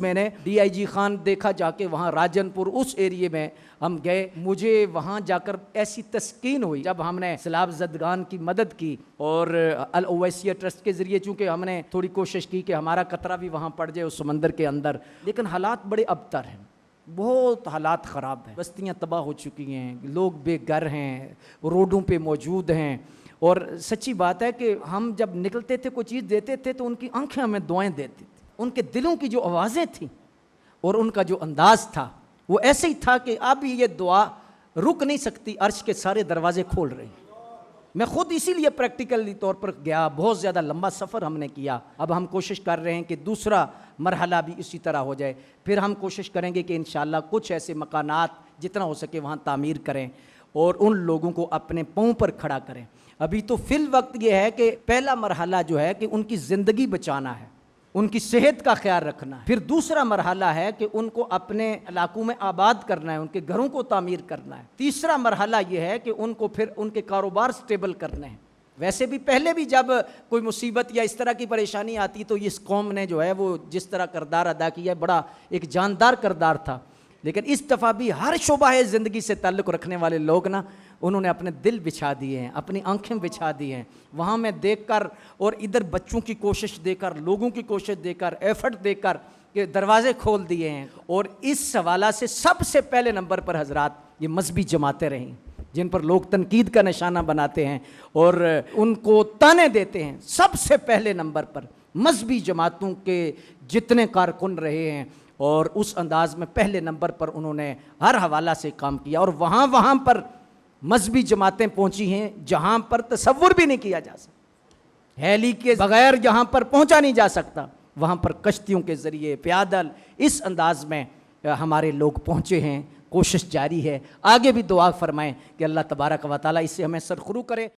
मैंने DIG खान देखा जाके, वहाँ राजनपुर उस एरिए में हम गए। मुझे वहाँ जाकर ऐसी तस्कीन हुई जब हमने सैलाब ज़दगान की मदद की और अल ओवैसिया ट्रस्ट के ज़रिए, चूँकि हमने थोड़ी कोशिश की कि हमारा कतरा भी वहाँ पड़ जाए उस समंदर के अंदर, लेकिन हालात बड़े अबतर हैं, बहुत हालात ख़राब हैं। बस्तियाँ तबाह हो चुकी हैं, लोग बेघर हैं, रोडों पे मौजूद हैं। और सच्ची बात है कि हम जब निकलते थे, कोई चीज़ देते थे तो उनकी आंखें हमें दुआएं देती थी। उनके दिलों की जो आवाज़ें थीं और उनका जो अंदाज़ था वो ऐसे ही था कि अब ये दुआ रुक नहीं सकती, अर्श के सारे दरवाजे खोल रहे हैं। मैं खुद इसीलिए प्रैक्टिकली तौर पर गया, बहुत ज़्यादा लंबा सफ़र हमने किया। अब हम कोशिश कर रहे हैं कि दूसरा मरहला भी इसी तरह हो जाए। फिर हम कोशिश करेंगे कि इंशाअल्लाह कुछ ऐसे मकानात जितना हो सके वहाँ तामीर करें और उन लोगों को अपने पाँव पर खड़ा करें। अभी तो फिल वक्त ये है कि पहला मरहला जो है कि उनकी ज़िंदगी बचाना है, उनकी सेहत का ख्याल रखना है। फिर दूसरा मरहला है कि उनको अपने इलाकों में आबाद करना है, उनके घरों को तामीर करना है। तीसरा मरहला ये है कि उनको फिर उनके कारोबार स्टेबल करने हैं। वैसे भी पहले भी जब कोई मुसीबत या इस तरह की परेशानी आती तो इस कौम ने जो है वो जिस तरह किरदार अदा किया, बड़ा एक जानदार किरदार था। लेकिन इस दफ़ा भी हर शोबा ज़िंदगी से ताल्लुक़ रखने वाले लोग ना, उन्होंने अपने दिल बिछा दिए हैं, अपनी आंखें बिछा दी हैं। वहाँ मैं देखकर और इधर बच्चों की कोशिश देकर, लोगों की कोशिश देकर, एफर्ट देकर के दरवाजे खोल दिए हैं। और इस हवाला से सबसे पहले नंबर पर हजरात ये मजहबी जमातें रहीं, जिन पर लोग तनकीद का निशाना बनाते हैं और उनको ताने देते हैं। सबसे पहले नंबर पर मजहबी जमातों के जितने कारकुन रहे हैं और उस अंदाज में पहले नंबर पर उन्होंने हर हवाला से काम किया। और वहाँ पर मजहबी जमातें पहुँची हैं जहाँ पर तसव्वुर भी नहीं किया जा सकता, हेली के बगैर जहाँ पर पहुँचा नहीं जा सकता, वहाँ पर कश्तियों के ज़रिए, प्यादल, इस अंदाज में हमारे लोग पहुँचे हैं। कोशिश जारी है, आगे भी दुआ फरमाएं कि अल्लाह तबारक व तआला इससे हमें सरखुरू करे।